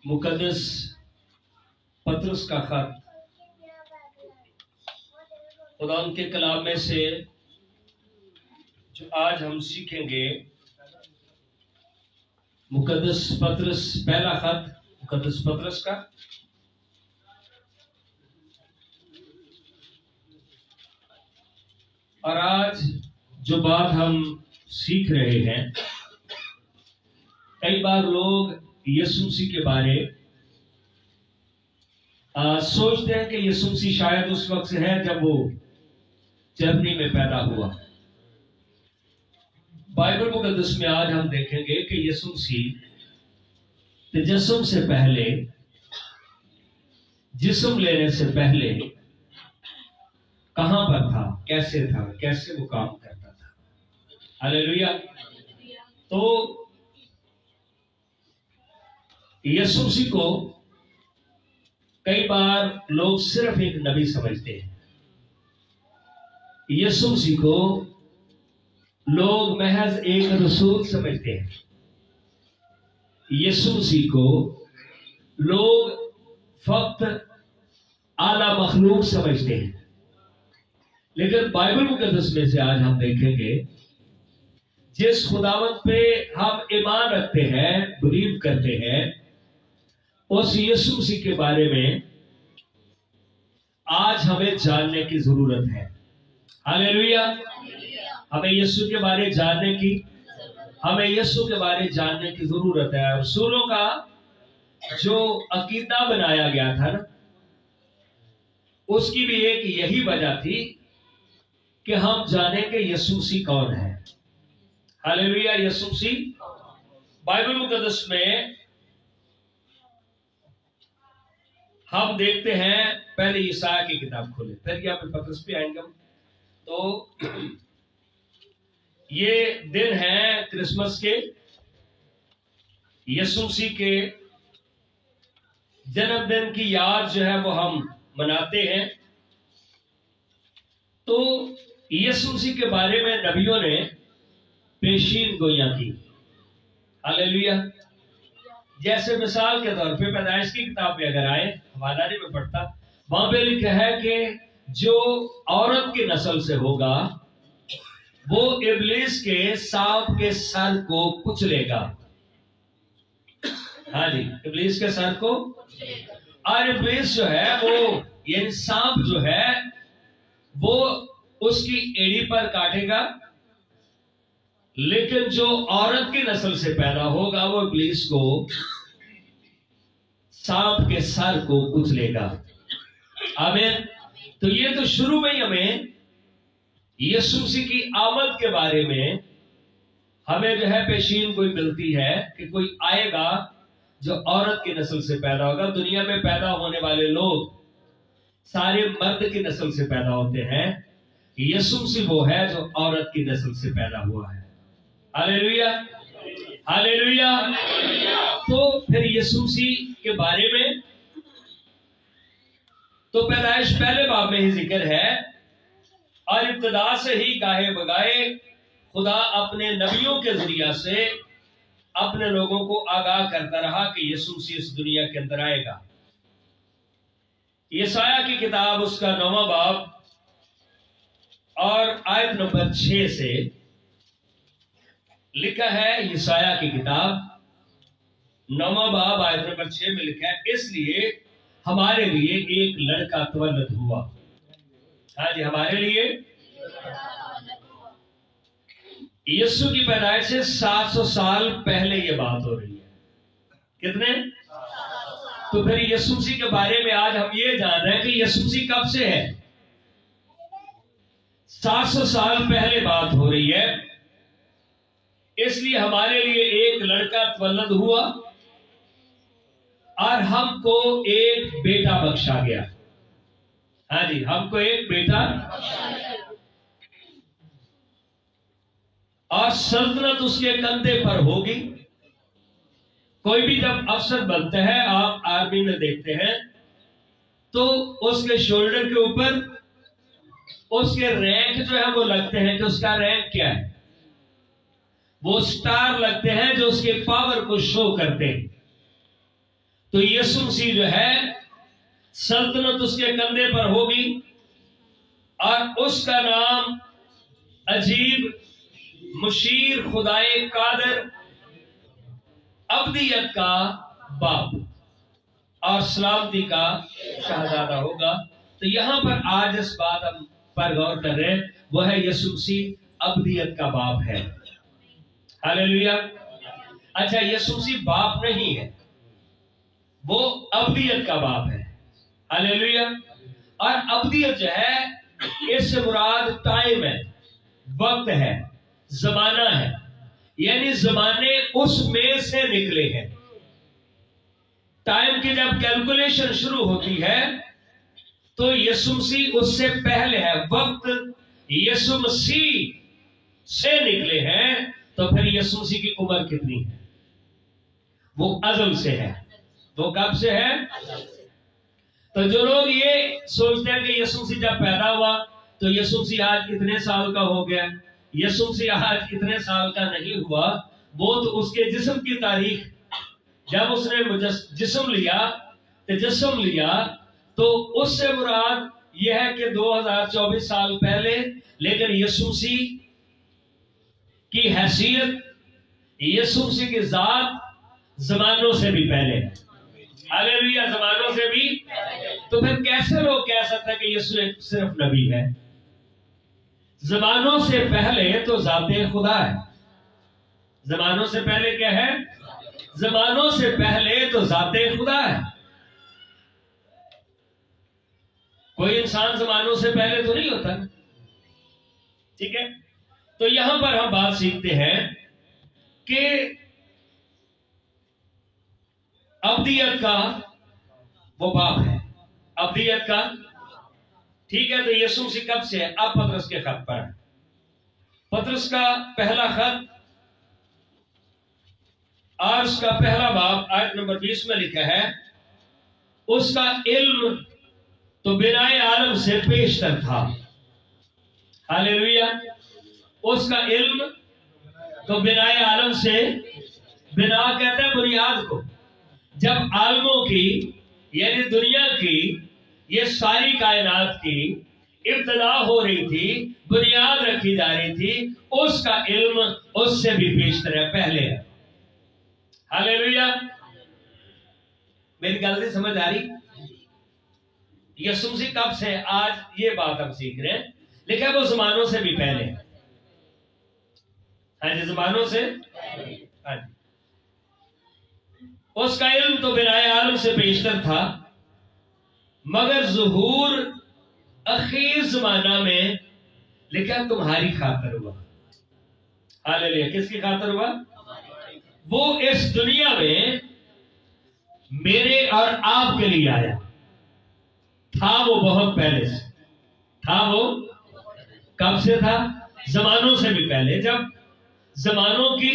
मुकद्दस पतरस का खत खुदा के कलाम में से जो आज हम सीखेंगे, मुकद्दस पतरस पहला खत मुकद्दस पतरस का और आज जो बात हम सीख रहे हैं, कई बार लोग यीशु मसीह के बारे सोचते हैं कि यीशु मसीह शायद उस वक्त से है जब वो जर्मनी में पैदा हुआ। बाइबल मुकद्दस में आज हम देखेंगे कि यीशु मसीह तजस्सुम से पहले, जिस्म लेने से पहले कहां पर था, कैसे था, कैसे वो काम करता था। हालेलुया। तो यीशु मसीह को कई बार लोग सिर्फ एक नबी समझते हैं। यीशु मसीह को लोग महज एक रसूल समझते हैं। यीशु मसीह को लोग फक्त आला मखलूक समझते हैं। लेकिन बाइबल मुकद्दस में से आज हम देखेंगे, जिस खुदावंत पे हम ईमान रखते हैं, बिलीव करते हैं, उस यीशु मसीह के बारे में आज हमें जानने की जरूरत है। हालेलुया। हमें यीशु के बारे जानने की जरूरत है। रसूलों का जो अकीदा बनाया गया था ना, उसकी भी एक यही वजह थी कि हम जाने कि यीशु मसीह कौन है। हालेलुया। यीशु मसीह बाइबल मुकद्दस में हम देखते हैं, पहले यशायाह की किताब खोले, फिर यहाँ पे पतरस पे आएंगे हम। तो ये दिन है क्रिसमस के, यीशु मसीह के जन्मदिन की याद जो है वो हम मनाते हैं। तो यीशु मसीह के बारे में नबियों ने पेशीन गोइयां की। हालेलुया। जैसे मिसाल के तौर पे पैदाइश की किताब में अगर आए, हवाला नहीं में पढ़ता, वहां पे लिखा है कि जो औरत की नस्ल से होगा वो इब्लीस के सांप के सर को कुचलेगा। हाँ जी, इब्लीस के सर को। और इब्लीस जो है वो, ये सांप जो है वो उसकी एड़ी पर काटेगा, लेकिन जो औरत की नस्ल से पैदा होगा वो इब्लीस को सांप के सर को कुचलेगा। आमीन। तो ये तो शुरू में ही हमें यीशु मसीह की आमद के बारे में हमें जो है पेशीन कोई मिलती है कि कोई आएगा जो औरत की नस्ल से पैदा होगा। दुनिया में पैदा होने वाले लोग सारे मर्द की नस्ल से पैदा होते हैं। यीशु मसीह वो है जो औरत की नस्ल से पैदा हुआ है। हालेलुया। हालेलुया। तो फिर यीशु मसीह के बारे में तो पैदाइश पहले बाब में ही जिक्र है, और इब्तिदा से ही गाहे बगाए खुदा अपने नबियों के जरिया से अपने लोगों को आगाह करता रहा कि यीशु मसीह इस दुनिया के अंदर आएगा। यशायाह की किताब उसका 9वां बाब और आयत नंबर 6 से लिखा है। यशायाह की किताब 9वां बाब आयत नंबर 6 में लिखा है, इसलिए हमारे लिए एक लड़का तवल्लद हुआ। हाँ जी, हमारे लिए। यीशु की पैदाइश से 700 साल पहले ये बात हो रही है। कितने? तो फिर यीशु मसीह के बारे में आज हम ये जान रहे हैं कि यीशु मसीह कब से है। 700 साल पहले बात हो रही है। इसलिए हमारे लिए एक लड़का तवल्लद हुआ और हमको एक बेटा बख्शा गया। हाँ जी, हमको एक बेटा, और सल्तनत उसके कंधे पर होगी। कोई भी जब अफसर बनते हैं, आप आर्मी में देखते हैं, तो उसके शोल्डर के ऊपर उसके रैंक जो है वो लगते हैं कि उसका रैंक क्या है। वो स्टार लगते हैं जो उसके पावर को शो करते हैं। तो यीशु मसीह जो है सल्तनत उसके कंधे पर होगी और उसका नाम अजीब, मुशीर, खुदाए कादर, अब्दियत का बाप और सलामती का शहजादा होगा। तो यहां पर आज इस बात हम पर गौर कर रहे हैं, वह है यीशु मसीह अब्दियत का बाप है। हालेलुया। अच्छा, यीशु मसीह बाप नहीं है, वो अब्दियत का बाप है। हालेलुया। और अब्दियत जो है, इससे मुराद टाइम है, वक्त है, जमाना है, यानी जमाने उसमें से निकले हैं। टाइम की जब कैलकुलेशन शुरू होती है तो यीशु मसीह उससे पहले है। वक्त यीशु मसीह से निकले हैं, तो फिर यीशु मसीह की उम्र कितनी है? वो अज़ल से है। वो कब से है? तो जो लोग ये सोचते हैं कि यीशु मसीह जब पैदा हुआ तो यीशु मसीह आज इतने साल का हो गया, यीशु मसीह आज इतने साल का नहीं हुआ, वो तो उसके जिस्म की तारीख, जब उसने जिस्म लिया तो उससे मुराद यह है कि 2024 साल पहले, लेकिन यीशु मसीह की हैसियत, यीशु मसीह की जात जमानों से भी पहले है। हालेलुया, जमानों से भी। तो फिर कैसे लोग कह सकते हैं कि यीशु सिर्फ नबी है? जमानों से पहले तो जाते खुदा है। जमानों से पहले क्या है? जमानों से पहले तो जाते खुदा है। कोई इंसान जमानों से पहले तो नहीं होता, ठीक है। तो यहां पर हम बात सीखते हैं कि अब्दियत का वो बाप है, अब्दियत का, ठीक है। तो यीशु मसीह कब से है? अब पतरस के खत पर। पतरस का पहला खत और उसका पहला बाब आयत नंबर 20 में लिखा है, उसका इल्म तो बिनाए आलम से पेशतर था। हालेलुया। उसका इल्म तो बिनाए आलम से, बिना कहते हैं बुनियाद को। जब आलमों की यानी दुनिया की, ये सारी कायनात की इब्तदा हो रही थी, बुनियाद रखी जा रही थी, उसका इल्म उससे भी पेशतर है, पहले है। हालेलुया। मेरी गलती समझ आ रही? यीशु मसीह कब से? आज ये बात हम सीख रहे हैं। लिखा है वो जमानों से भी पहले। हाँ जी, जमानों से। हाँ जी। उसका इल्म तो बिनाए आलम से पेशतर था, मगर ज़ुहूर अखीर जमाना में लिखा तुम्हारी खातिर हुआ। हालेलुया। किसकी खातिर हुआ? वो इस दुनिया में मेरे और आपके लिए आया था। वो बहुत पहले से था। वो कब से था? जमानों से भी पहले। जब जमानों की,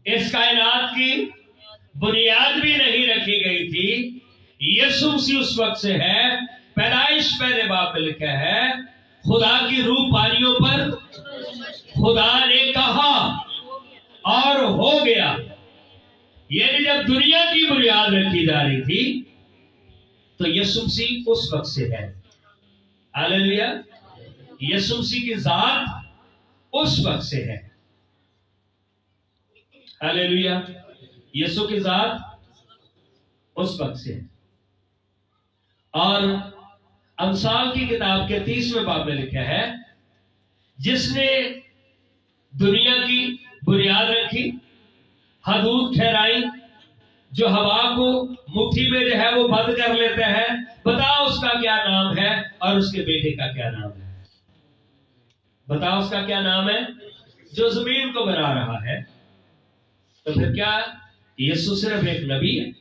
इस कायनात की बुनियाद भी नहीं रखी गई थी, यीशु मसीह उस वक्त से है। पैदाइश पहले बाब में लिखा है, खुदा की रूह पानियों पर खुदा ने कहा और हो गया। यानी जब दुनिया की बुनियाद रखी जा रही थी तो यीशु मसीह उस वक्त से है। हालेलुया। यीशु मसीह की जात उस वक्त से है। हालेलुया। यीशु की जात उस वक्त से है। और अमसाल की किताब के 30वें बाब में लिखा है, जिसने दुनिया की बुनियाद रखी, हदूद ठहराई, जो हवा को मुट्ठी में जो है वो बंद कर लेते हैं। बताओ उसका क्या नाम है और उसके बेटे का क्या नाम है? बताओ उसका क्या नाम है? जो जमीन को बना रहा है। तो फिर क्या यीशु सिर्फ एक नबी है?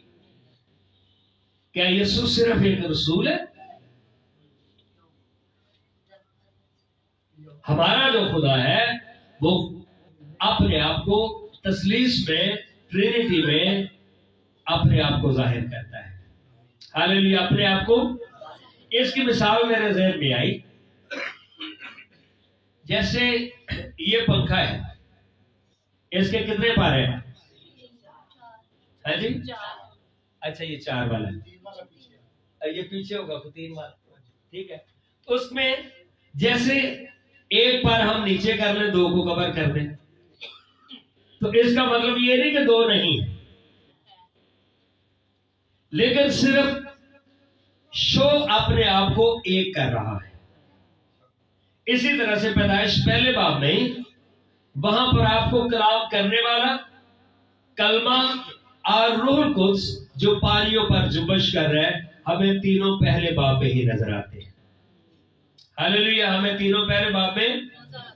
क्या यीशु सिर्फ एक रसूल है? हमारा जो खुदा है वो अपने आप को तसलीस में, ट्रिनिटी में अपने आप को जाहिर करता है। हालेलुया। अपने आप को, इसकी मिसाल मेरे ज़हन में आई, जैसे ये पंखा है, इसके कितने पारे हैं? है जी? अच्छा ये 4 वाला है, ये पीछे होगा तो 3 वाला, ठीक है। उसमें जैसे एक बार हम नीचे कर लें, 2 को कवर कर दें, तो इसका मतलब ये नहीं कि 2 नहीं, लेकिन सिर्फ शो अपने आप को एक कर रहा है। इसी तरह से पैदाइश पहले बाब में वहां पर आपको कलाम करने वाला, कलमा और रूह कुद्स जो पानियों पर जुबश कर रहा है, हमें तीनों पहले बाब में ही नजर आते हैं। हालेलुया, हमें तीनों पहले बाब में,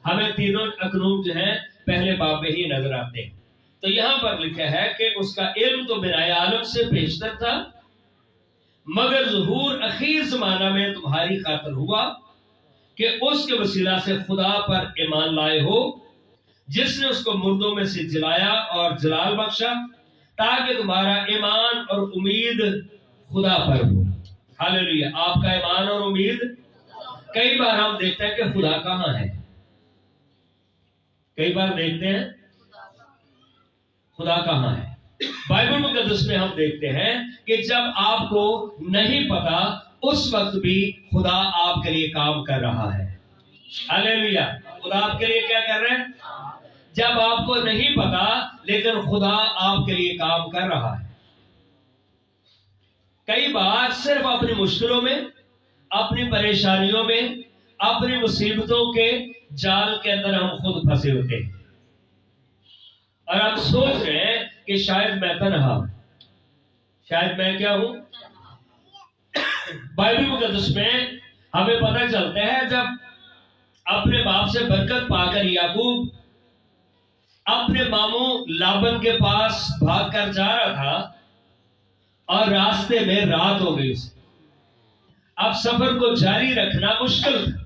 हमें तीनों अकरूम जो है पहले बाब में ही नजर आते हैं। तो यहां पर लिखा है कि उसका इल्म तो बिनाए आलम से पेशतर था, मगर ज़हूर अखीर ज़माना में तुम्हारी खातिर हुआ कि उसके वसीला से खुदा पर ईमान लाए हो, जिसने उसको मुर्दों में से जिलाया और जलाल बख्शा, ताकि तुम्हारा ईमान और उम्मीद खुदा पर हो। हालेलुया, आपका ईमान और उम्मीद। कई बार हम देखते हैं कि खुदा कहां है, कई बार देखते हैं खुदा कहां है। बाइबल मुकद्दस में हम देखते हैं कि जब आपको नहीं पता, उस वक्त भी खुदा आपके लिए काम कर रहा है। हालेलुया, खुदा आपके लिए क्या कर रहे हैं? जब आपको नहीं पता, लेकिन खुदा आपके लिए काम कर रहा है। कई बार सिर्फ अपनी मुश्किलों में, अपनी परेशानियों में, अपनी मुसीबतों के जाल के अंदर हम खुद फंसे होते हैं और हम सोच रहे हैं कि शायद मैं तन्हा, शायद मैं क्या हूं। बाइबल मुकद्दस में हमें पता चलता है, जब अपने बाप से बरकत पाकर याकूब अपने मामू लाबन के पास भागकर जा रहा था और रास्ते में रात हो गई। अब सफर को जारी रखना मुश्किल था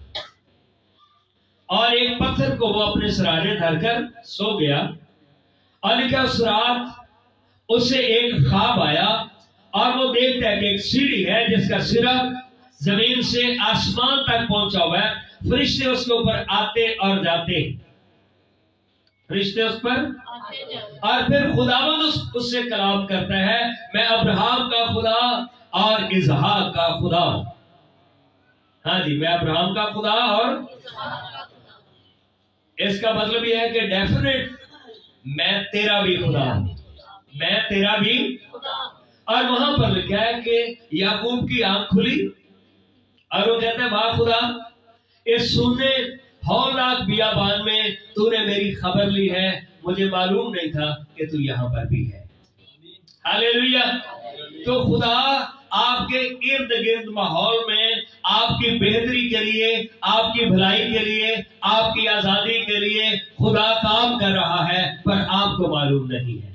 और एक पत्थर को वो अपने सराहने धरकर सो गया। और लिखा उस रात उसे एक ख्वाब आया और वो देखता है कि एक सीढ़ी है जिसका सिरा जमीन से आसमान तक पहुंचा हुआ है, फरिश्ते उसके ऊपर आते और जाते, फरिश्ते उस पर। और फिर खुदावंद उससे कलाम करता है, मैं अब्राहम का खुदा और इसहाक का खुदा। हाँ जी, मैं अब्राहम का खुदा और, इसका मतलब यह है कि डेफिनेट मैं तेरा भी खुदा हूं, मैं तेरा भी। और वहां पर लिखा है कि याकूब की आंख खुली और वो कहते हैं, वाह खुदा, इस सुनने हौलनाक बियाबान में तूने मेरी खबर ली है, मुझे मालूम नहीं था कि तू यहां पर भी है। हालेलुया। तो खुदा आपके इर्द गिर्द माहौल में आपकी बेहतरी के लिए, आपकी भलाई के लिए, आपकी आजादी के लिए खुदा काम कर रहा है, पर आपको मालूम नहीं है।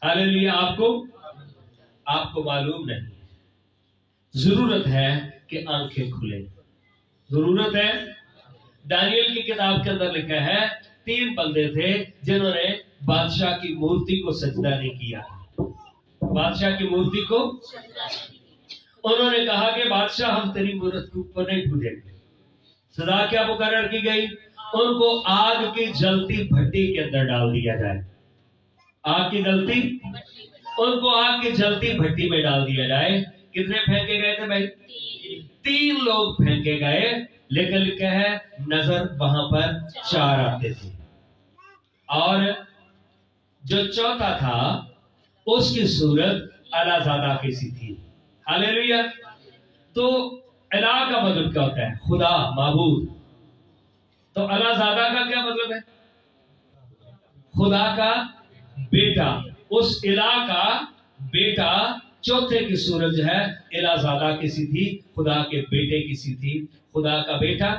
हालेलुया, आपको मालूम नहीं। जरूरत है कि आंखें खुले, जरूरत है। दानियल की किताब के अंदर लिखा है, 3 बंदे थे जिन्होंने बादशाह की मूर्ति को सजदा नहीं किया। बादशाह की मूर्ति को उन्होंने कहा कि बादशाह, हम तेरी मूर्ति के ऊपर नहीं पूजेंगे। सजा क्या मुकर्रर की गई? उनको आग की जलती भट्टी के अंदर डाल दिया जाए। आग की जलती, उनको आग की जलती भट्टी में डाल दिया जाए। कितने फेंके गए थे भाई? 3 लोग फेंके गए, लेकिन लिखा है नजर वहां पर 4 आते थे। और जो चौथा था उसकी सूरत अलाजादा की सी थी। हालेलुया। तो अला का मतलब क्या होता है? खुदा, माबूद। तो अलाजादा का क्या मतलब है? खुदा का बेटा। उस इला का बेटा, चौथे की सूरत जो है इलाजादा की सी थी, खुदा के बेटे की सी थी। खुदा का बेटा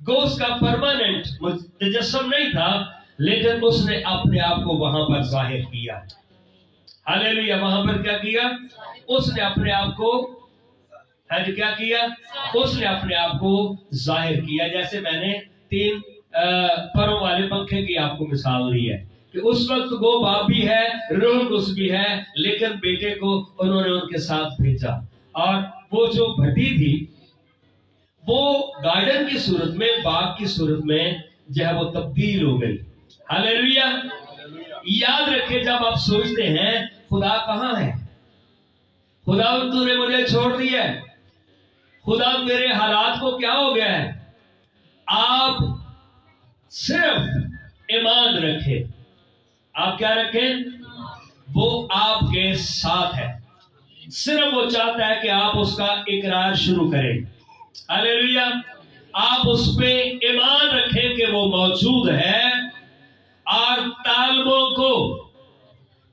गोस का परमानेंट मुजस्सम नहीं था, लेकिन उसने अपने आप को वहां पर जाहिर किया। हालेलुया। वहां पर क्या किया? उसने अपने आप को, क्या किया? उसने अपने आप को जाहिर किया। जैसे मैंने 3 परों वाले पंखे की आपको मिसाल दी है कि उस वक्त वो बाप भी है, रूह कुद्स भी है, लेकिन बेटे को उन्होंने उनके साथ भेजा। और वो जो भट्टी थी वो गार्डन की सूरत में, बाग की सूरत में जो है वो तब्दील हो गई। हालेलुया। याद रखे में जब आप सोचते हैं खुदा कहाँ है, खुदा तूने मुझे छोड़ दिया है, खुदा मेरे हालात को क्या हो गया है, आप सिर्फ ईमान रखें। आप क्या रखें? वो आपके साथ है। सिर्फ वो चाहता है कि आप उसका इकरार शुरू करें। हालेलुया। आप उस पे ईमान रखें कि वो मौजूद है और तालबों को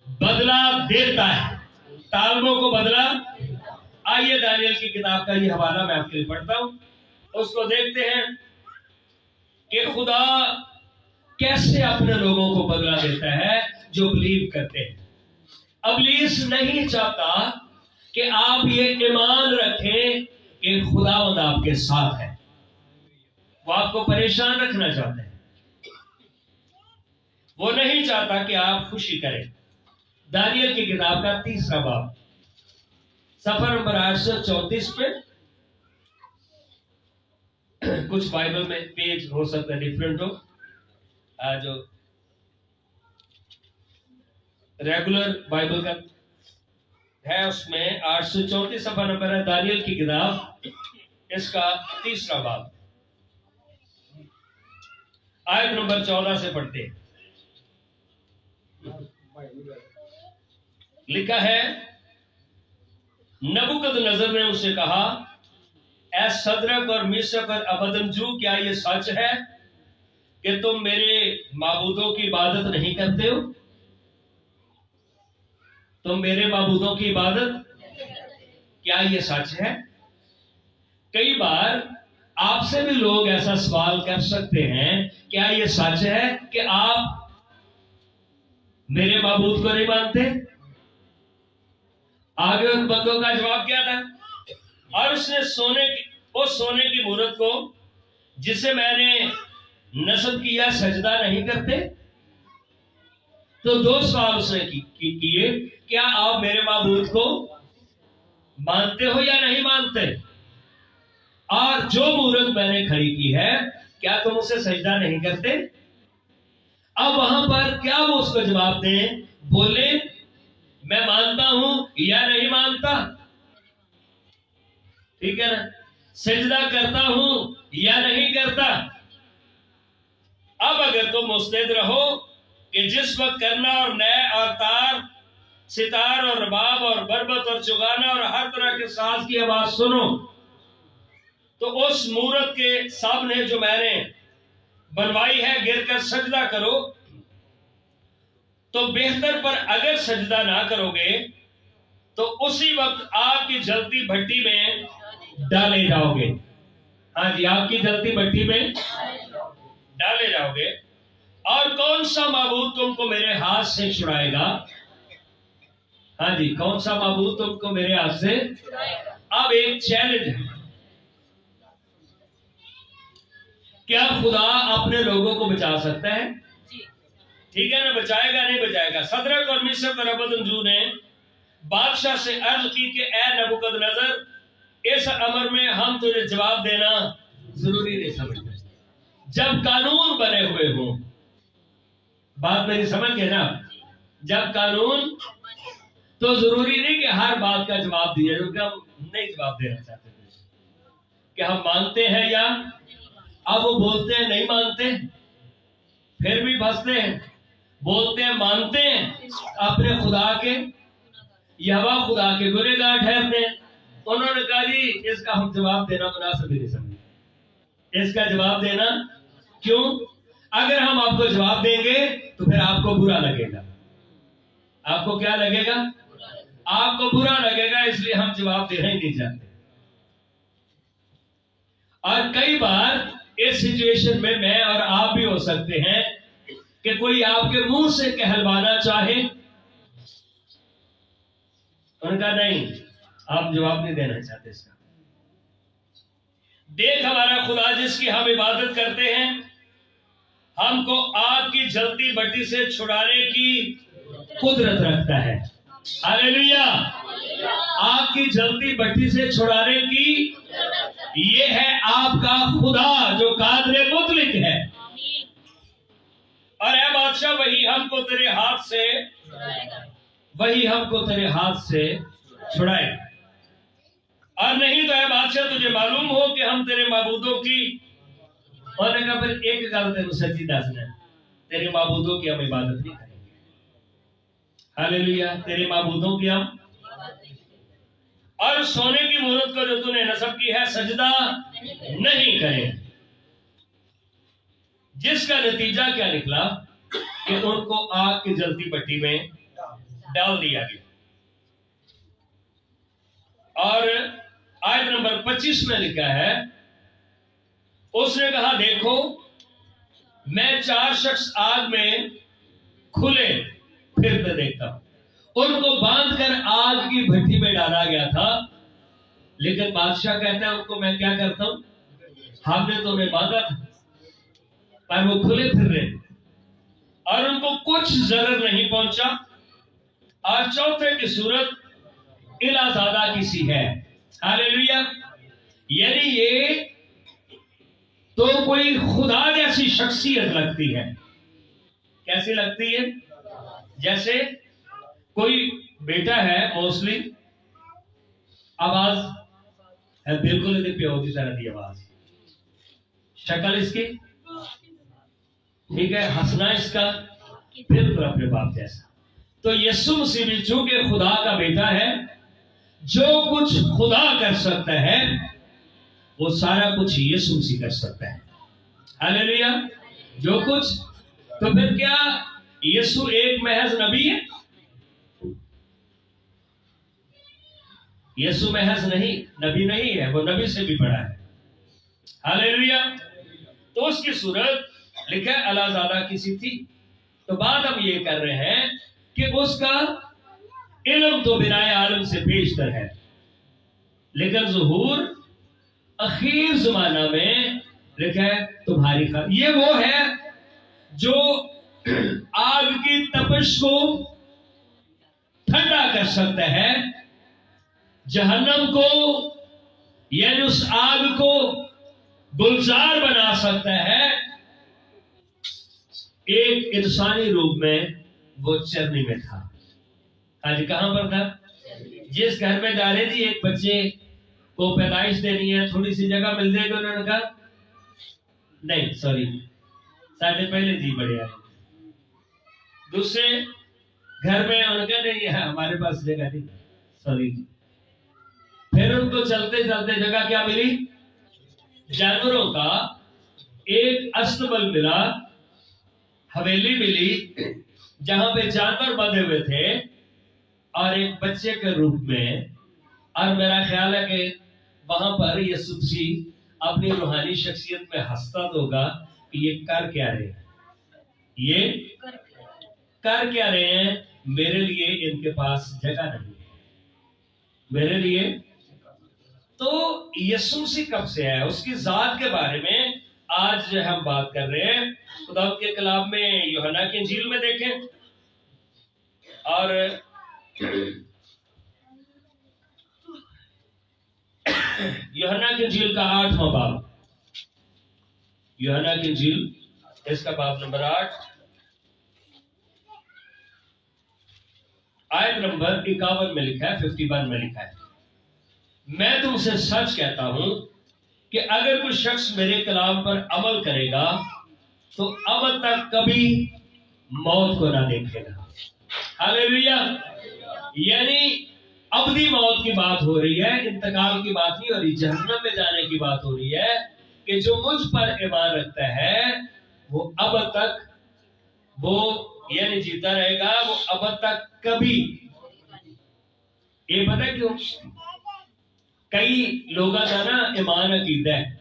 बदला देता है। तालबों को बदला। आइए दानियल की किताब का ये हवाला मैं आपके लिए पढ़ता हूं, उसको देखते हैं कि खुदा कैसे अपने लोगों को बदला देता है जो बिलीव करते हैं। इब्लीस नहीं चाहता कि आप ये ईमान रखें कि खुदावंद आपके साथ है। वो आपको परेशान रखना चाहते हैं, वो नहीं चाहता कि आप खुशी करें। दानियल की किताब का 3रा बाब, सफर नंबर 834 पे, कुछ बाइबल में पेज हो सकता है डिफरेंट हो, जो रेगुलर बाइबल का है उसमें 834 सफा नंबर है, दानियल की किताब, इसका 3रा बाब, आयत नंबर 14 से पढ़ते हैं। लिखा है, नबूकदनेस्सर ने उससे कहा, ऐ सदरक और मिशक और अबदनजू, क्या ये सच है कि तुम मेरे माबूदों की इबादत नहीं करते हो? तुम मेरे माबूदों की इबादत, क्या ये सच है? कई बार आपसे भी लोग ऐसा सवाल कर सकते हैं, क्या ये सच है कि आप मेरे माबूद को नहीं मानते? आगे उन बंदों का जवाब क्या था? और उसने सोने की मूरत को जिसे मैंने नस्ब किया सजदा नहीं करते? तो 2 सवाल उसने किए, क्या आप मेरे माबूद को मानते हो या नहीं मानते? और जो मूरत मैंने खड़ी की है, क्या तुम उसे सजदा नहीं करते? अब वहां पर क्या वो उसको जवाब दें? बोले, मैं मानता हूं या नहीं मानता? ठीक है ना? सजदा करता हूं या नहीं करता? अब अगर तुम मुस्तैद रहो कि जिस वक्त करना और नए और तार, सितार और रबाब और बरबत और चुगाना और हर तरह के साज की आवाज सुनो, तो उस मूरत के सामने जो मैंने बनवाई है गिरकर सजदा करो। तो बेहतर, पर अगर सजदा ना करोगे तो उसी वक्त आपकी जलती भट्टी में डाले जाओगे। हाँ जी, आपकी जलती भट्टी में डाले जाओगे। और कौन सा माबूद तुमको मेरे हाथ से छुड़ाएगा? हाँ जी, कौन सा माबूद तुमको मेरे हाथ से? अब एक चैलेंज है, क्या खुदा अपने लोगों को बचा सकता है? ठीक है ना? बचाएगा नहीं बचाएगा? सदरक और मिशक और अबदनजू ने बादशाह से अर्ज की कि ए नबूकदनेस्सर, इस अमर में हम तुझे जवाब देना जरूरी नहीं समझते। जब कानून बने हुए हो, बात मेरी समझ गए ना? जब कानून, तो जरूरी नहीं कि हर बात का जवाब दिया, क्योंकि हम नहीं जवाब देना चाहते कि हम मानते हैं या। अब वो बोलते हैं नहीं मानते, फिर भी फंसते हैं। बोलते हैं मानते हैं, अपने खुदा के, यहोवा खुदा के गुनहगार ठहरते हैं। उन्होंने कहा, जी इसका हम जवाब देना मुनासिब नहीं समझे। इसका जवाब देना क्यों? अगर हम आपको जवाब देंगे तो फिर आपको बुरा लगेगा। आपको क्या लगेगा? आपको बुरा लगेगा, इसलिए हम जवाब देना ही नहीं चाहते। और कई बार इस सिचुएशन में मैं और आप भी हो सकते हैं कि कोई आपके मुंह से कहलवाना चाहे, उनका नहीं, आप जवाब नहीं देना चाहते इसका। देख, हमारा खुदा जिसकी हम इबादत करते हैं, हमको आग की जलती भट्टी से छुड़ाने की कुदरत रखता है। हालेलुया। आग की जलती भट्टी से छुड़ाने की ये है आपका खुदा जो कादिर मुतलक है। और ऐ बादशाह, वही हमको तेरे हाथ से वही हमको तेरे हाथ से छुड़ाए। और नहीं तो है बादशाह, तुझे मालूम हो कि हम तेरे माबूदों की, और कहा फिर एक गल तेन सच्ची दसना, तेरे माबूदों की हम इबादत नहीं करेंगे। हालेलुया, तेरे माबूदों की हम, और सोने की मूरत को जो तूने नस्ब की है सजदा नहीं करेंगे। जिसका नतीजा क्या निकला कि उनको आग की जलती भट्टी में डाल दिया गया। और आयत नंबर 25 में लिखा है, उसने कहा देखो मैं 4 शख्स आग में खुले फिरते देखता हूं। उनको बांधकर आग की भट्टी में डाला गया था, लेकिन बादशाह कहता है उनको मैं क्या करता हूं, हमने तो उन्हें बांधा था पर वो खुले फिर रहे और उनको कुछ जरर नहीं पहुंचा। और चौथे की सूरत इलाजादा की सी है। हालेलुया, यानी ये तो कोई खुदा जैसी शख्सियत लगती है। कैसी लगती है? जैसे कोई बेटा है, मोस्टली आवाज है बिल्कुल इसके प्यो की तरह की आवाज, शक्ल इसकी ठीक है, हंसना इसका बिल्कुल अपने बाप जैसा। तो यीशु मसीह भी चूंकि खुदा का बेटा है, जो कुछ खुदा कर सकता है वो सारा कुछ यीशु मसीह कर सकता है। हालेलुया, जो कुछ। तो फिर क्या यीशु एक महज नबी है? यीशु महज नहीं नबी नहीं है, वो नबी से भी बड़ा है। हालेलुया। तो उसकी सूरत लिखा है अलाजादा की सी थी। तो बात हम ये कर रहे हैं कि उसका इल्म तो बिनाए आलम से पेशतर है, लेकिन ज़ुहूर अखीर ज़माना में लिखा है तुम्हारी खातिर। ये वो है जो आग की तपिश को ठंडा कर सकता है, जहन्नम को यानी उस आग को गुलजार बना सकता है। एक इंसानी रूप में वो चरनी में था। आज कहां पर था? जिस घर में जा रहे थी, एक बच्चे को पैदाइश देनी है, थोड़ी सी जगह मिल जाएगी, उन्होंने कहा नहीं सॉरी, साढ़े पहले जी बड़े आए। दूसरे घर में उनका नहीं है, हमारे पास जगह नहीं, सॉरी। फिर उनको चलते चलते जगह क्या मिली? जानवरों का एक अस्तबल मिला, हवेली मिली जहां पे जानवर बंधे हुए थे और एक बच्चे के रूप में। और मेरा ख्याल है कि वहां पर यीशु मसीह अपनी रूहानी शख्सियत में हंसता होगा कि ये कर क्या रहे हैं, ये कर क्या रहे हैं, मेरे लिए इनके पास जगह नहीं है, मेरे लिए। तो यीशु मसीह कब से है, उसकी जात के बारे में आज हम बात कर रहे हैं। खुदा के कलाम में यूहन्ना की इंजील में देखें, और यूहन्ना की इंजील का 8वां बाब, यूहन्ना की इंजील इसका बाब नंबर 8 आयत नंबर 51 में लिखा है, 51 में लिखा है, मैं तुमसे सच कहता हूं कि अगर कोई शख्स मेरे कलाम पर अमल करेगा तो अब तक कभी मौत को ना देखेगा। हालेलुया। यानी अबदी मौत की बात हो रही है, इंतकाल की बात नहीं हो रही, जहन्नम में जाने की बात हो रही है कि जो मुझ पर ईमान रखता है वो अब तक, वो यानी जीता रहेगा, वो अब तक कभी। ये पता क्यों? कई लोगों का ना ईमान अकीदा है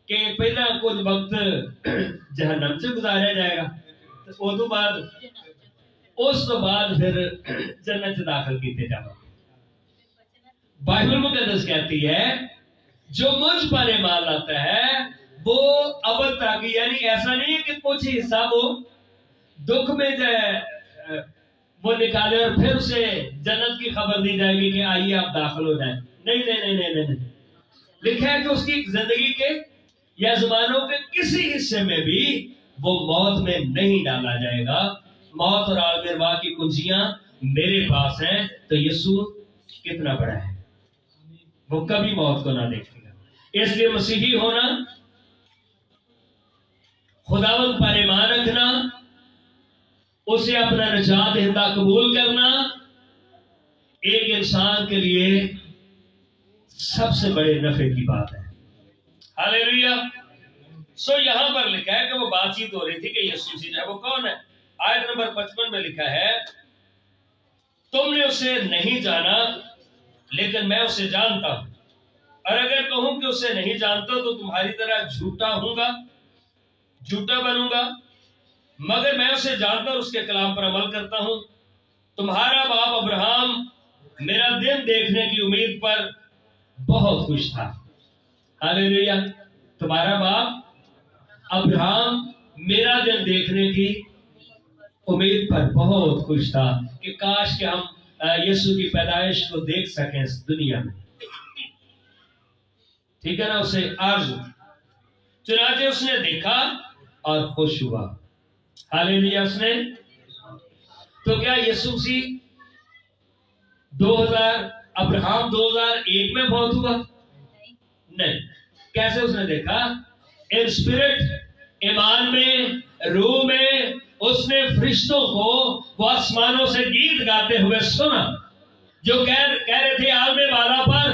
कि पहला कुछ वक्त जहन्नम से गुजारा जाएगा, तो उस तो बाद फिर जन्नत से दाखिल किए जाएगा। बाइबल मुकद्दस कहती है जो मुझ पर ईमान लाता है वो अब तक, यानी ऐसा नहीं है कि कुछ हिस्सा वो दुख में जाए वो निकाले और फिर उसे जन्नत की खबर दी जाएगी कि आइए आप दाखिल हो जाए। नहीं नहीं नहीं नहीं नहीं, लिखा है कि उसकी जिंदगी के या ज़मानों के किसी हिस्से में भी वो मौत में नहीं डाला जाएगा। मौत और आलमिरवा की कुंजियां मेरे पास है, तो यीशु कितना बड़ा है, वो कभी मौत को ना देखेगा। इसलिए मसीही होना, खुदावंद पर ईमान रखना, उसे अपना निजात दहिंदा कबूल करना एक इंसान के लिए सबसे बड़े नफे की बात है। हालेलुया। सो यहां पर लिखा है कि वो बातचीत हो रही थी कि यीशु मसीह जो है वो कौन है। आयत नंबर 55 में लिखा है, तुमने उसे नहीं जाना लेकिन मैं उसे जानता हूं, और अगर कहूं कि उसे नहीं जानता तो तुम्हारी तरह झूठा हूंगा, झूठा बनूंगा, मगर मैं उसे जानता और उसके कलाम पर अमल करता हूं। तुम्हारा बाप अब्राहम मेरा दिन देखने की उम्मीद पर बहुत खुश था। हालेलुया। तुम्हारा बाप अब्राहम मेरा दिन देखने की उम्मीद पर बहुत खुश था कि काश कि हम यीशु की पैदाइश को देख सकें इस दुनिया में। ठीक है ना, उसे आरज़ू। चुनाचे उसने देखा और खुश हुआ। हालेलुया। उसने तो क्या यीशु मसीह 2000 अब्राहम 2001 में बहुत हुआ? नहीं। कैसे उसने देखा? इन स्पिरिट, ईमान में, रूह में उसने फरिश्तों को वो आसमानों से गीत गाते हुए सुना, जो कह रहे थे आलमे वाला पर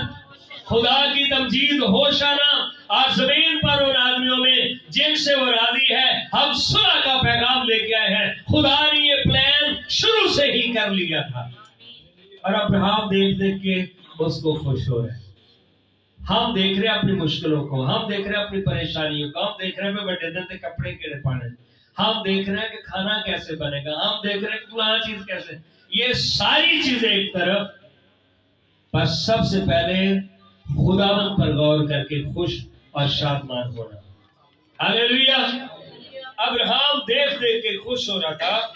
खुदा की तमजीद होशाना, और जमीन पर उन आदमियों में जिनसे वो राजी है हम सुलह का पैगाम लेके आए हैं। खुदा ने ये प्लान शुरू से ही कर लिया था, और अब्राहम देख देख के उसको खुश हो रहे हैं। हम देख रहे हैं अपनी मुश्किलों को, हम देख रहे हैं अपनी परेशानियों को, हम देख रहे हैं बड़े दिन से कपड़े केड़े पाने, हम देख रहे हैं कि खाना कैसे बनेगा, हम देख रहे हैं फलां चीज कैसे, ये सारी चीजें एक तरफ, पर सबसे पहले खुदावंद पर गौर करके खुश और शादमान होना। हालेलुया। अब्राहम देख देख के खुश हो रहा था।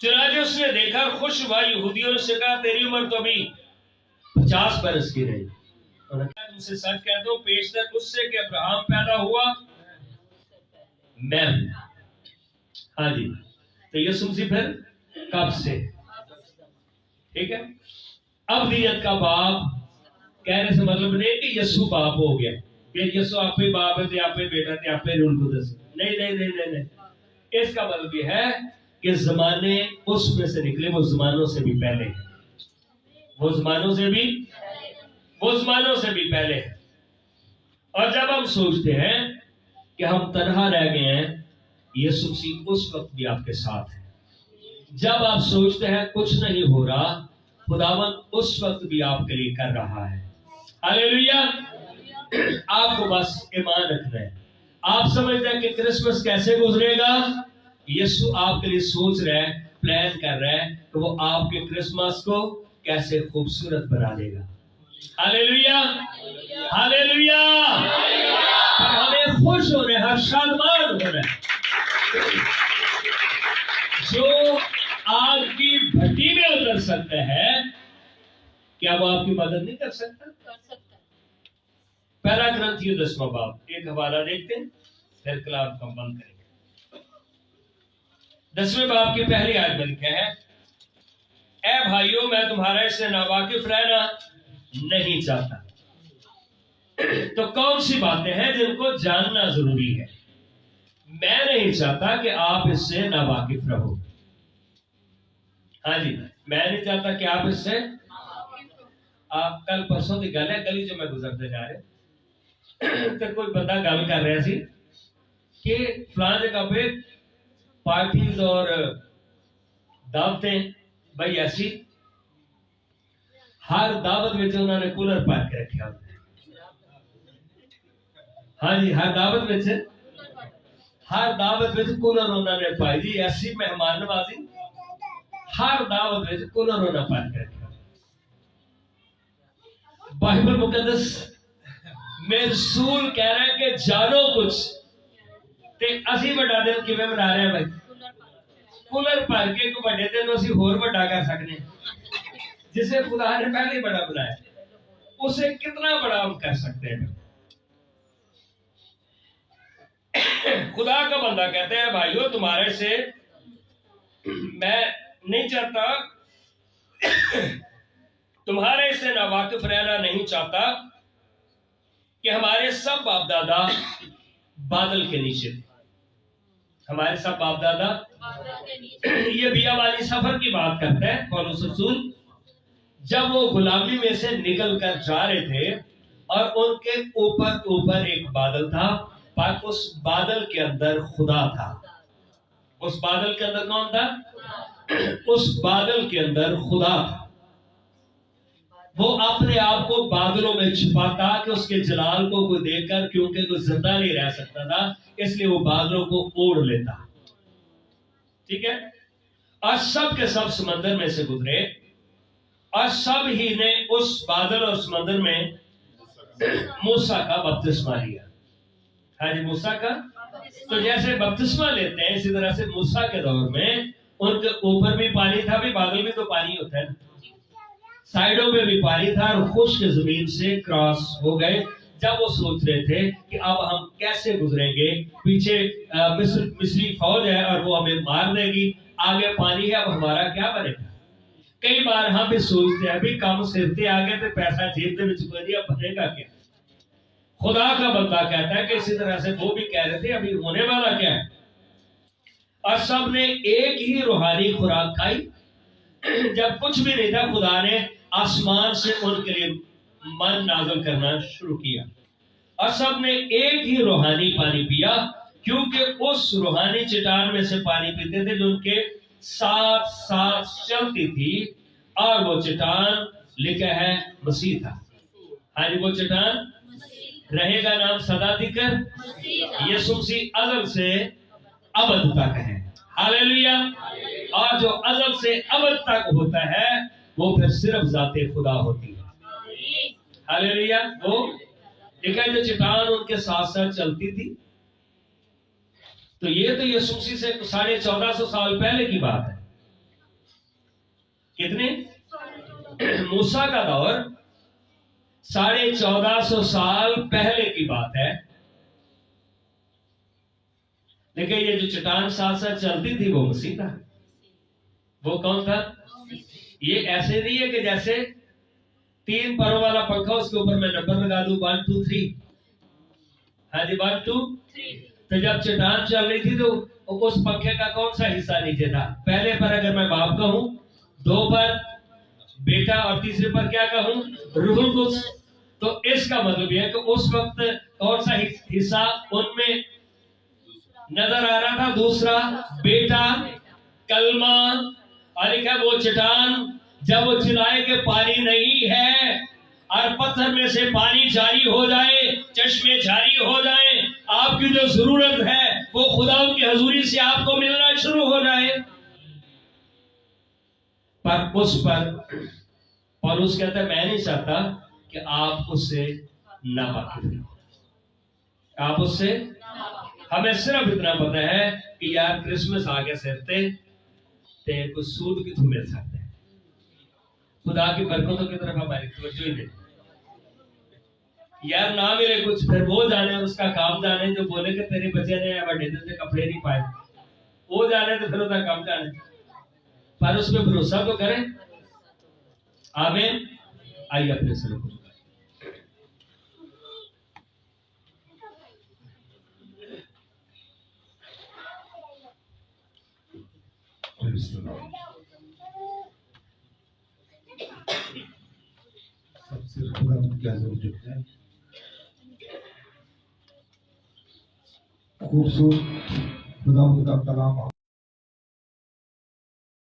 चुनाचे उसने देखा और खुश हुआ। यहूदियों ने कहा, तेरी उम्र तो अभी 50 बरस की रही, और तुमसे सच कहता हूं पेशतर उससे कि अब्राहम पैदा हुआ मैं हूं। हाँ जी। तो यीशु मसीह फिर कब से? ठीक है। अब्दियत का बाप कहने से मतलब नहीं कि यीशु बाप हो गया, कि यीशु आप ही बाप है, आप ही बेटा थे, आप ही रूल कुदस। नहीं नहीं नहीं नहीं नहीं। इसका मतलब यह है कि जमाने उसमें से निकले, वो जमानों से भी पहले है, वो जमानों से भी पहले है। और जब हम सोचते हैं कि हम तन्हा रह गए हैं, यीशु मसीह उस वक्त भी आपके साथ है। जब आप सोचते हैं कुछ नहीं हो रहा, खुदावंद उस वक्त भी आपके लिए कर रहा है। हालेलुया। आपको बस ईमान रखना है। आप समझते हैं कि क्रिसमस कैसे गुजरेगा? यीशु आपके लिए सोच रहा है, प्लान कर रहा है कि वो आपके क्रिसमस को कैसे खूबसूरत बना देगा। Hallelujah, hallelujah. हमें खुश होना है, हर शादमान होना है। जो आग की भट्टी में उतर सकता है, क्या वो आपकी मदद नहीं कर सकता? पहला ग्रंथियों 10वां बाब, एक हवाला देखते हैं, फिर कलाम को बंद करेंगे। 10वें बाब की पहली आयत में लिखा है, ऐ भाइयों मैं तुम्हारा इससे नावाकिफ रहना नहीं चाहता। तो कौन सी बातें हैं जिनको जानना जरूरी है? मैं नहीं चाहता कि आप इससे नावाकिफ रहो। हाँ जी, मैं नहीं चाहता कि आप इससे, आप कल परसों की गल है, गली जो मैं गुजरते जा रहे तो कोई बंदा गल कर रहा सी कि फलां जगह पे पार्टीज और दावतें भाई ऐसी, हर दावत में उन्होंने कूलर पार के रखे होते हैं। हाँ जी, हर दावत में कूलर उन्होंने पाई जी, ऐसी मेहमान नवाजी हर दावत में कूलर होना पार के रखे। बाइबल मुकद्दस में रसूल कह रहे हैं कि जानो कुछ ते असी बड़ा दिन किवें मना रहे हैं भाई, कूलर भर के को बड़े दिन असी होर बड़ा कर सकते हैं। जिसे खुदा ने पहले ही बड़ा बनाया, उसे कितना बड़ा हम कर सकते हैं। खुदा का बंदा कहते हैं भाइयों तुम्हारे से मैं नहीं चाहता, तुम्हारे से ना वाकिफ रहना नहीं चाहता कि हमारे सब बाप दादा बादल के नीचे थे। हमारे सब बाप दादा ये बियाबानी सफर की बात करते हैं पौलुस रसूल, जब वो गुलामी में से निकल कर जा रहे थे और उनके ऊपर एक बादल था, पर उस बादल के अंदर खुदा था। उस बादल के अंदर कौन था? उस बादल के अंदर खुदा था। वो अपने आप को बादलों में छिपाता कि उसके जलाल को कोई देखकर, क्योंकि कोई जिंदा नहीं रह सकता था, इसलिए वो बादलों को ओढ़ लेता। ठीक है। और सब के सब समंदर में से गुजरे और सब ही ने उस बादल और समंदर में मूसा का बपतिस्मा लिया। हाँ जी, मूसा का। तो जैसे बपतिस्मा लेते हैं इसी तरह से मूसा के दौर में उनके ऊपर भी पानी था, भी बादल भी तो पानी होता है, साइडों में भी पानी था, और खुश्क जमीन से क्रॉस हो गए। जब वो सोच रहे थे कि अब हम कैसे गुजरेंगे, पीछे मिस्री फौज है और वो हमें मार देगी, आगे पानी है, अब हमारा क्या बनेगा। कई बार हम भी सोचते हैं अभी कम सिरते आ गए तो पैसा जेब में चुका दिया, बनेगा क्या। खुदा का बंदा कहता है कि इसी तरह से वो भी कह रहे थे अभी होने वाला क्या है। और सब ने एक ही रूहानी खुराक खाई। जब कुछ भी नहीं था, खुदा ने आसमान से उनके लिए मन नाज़िल करना शुरू किया और सब ने एक ही रूहानी पानी पिया, क्योंकि उस रूहानी चट्टान में से पानी पीते थे जो उनके साथ साथ चलती थी, और वो चट्टान लिखा है मसीह था। हाँ जी, वो चट्टान रहेगा नाम सदा दिकर यीशु मसीह अज़ल से अबद तक है। हालेलुया। और जो अज़ल से अबद तक होता है वो फिर सिर्फ जाते खुदा होती है। हालेलुया। वो देखा जो चट्टान उनके साथ साथ चलती थी। तो ये तो यीशु मसीह से 1450 साल पहले की बात है। कितने? मूसा का दौर 1450 साल पहले की बात है। लेकिन ये जो चट्टान साथ साथ चलती थी वो मसीह था। वो कौन था? ये ऐसे नहीं है कि जैसे 3 परों वाला पंखा, उसके ऊपर मैं नंबर लगा दूं 1 2 3। हाँ जी, 1 2 3। तो जब चट्टान चल रही थी तो उस पंखे का कौन सा हिस्सा नीचे था? पहले पर अगर मैं बाप कहूं, 2 पर बेटा, और तीसरे पर क्या कहूं? रूहुल कुद्स। तो इसका मतलब यह है कि उस वक्त कौन सा हिस्सा उनमें नजर आ रहा था? दूसरा बेटा, कलमा। और लिखा वो चट्टान जब वो चिल्लाए कि पानी नहीं है, और पत्थर में से पानी जारी हो जाए, चश्मे जारी हो जाए, आपकी जो जरूरत है वो खुदा की हजूरी से आपको मिलना शुरू हो जाए। पर उस पर पौलुस कहता है मैं नहीं चाहता कि आप उससे नावाकिफ हो। आप उससे, हमें सिर्फ इतना पता है कि यार क्रिसमस आगे सरते ते कुछ सूद की मिल सकते हैं। खुदा की बरकतों की तरफ हमारी तवज्जो ही नहीं। यार ना मिले कुछ, फिर वो जाने और उसका काम जाने, जो बोले कि तेरे बच्चे ने बड़े दिन से कपड़े नहीं पाए, वो जाने तो फिर उसका काम जाने। पर उस पर भरोसा तो करें। आमीन। आइए अपने सर को सबसे खुदा क्या जरूरत है। खूबसूरत खुदा का कलाम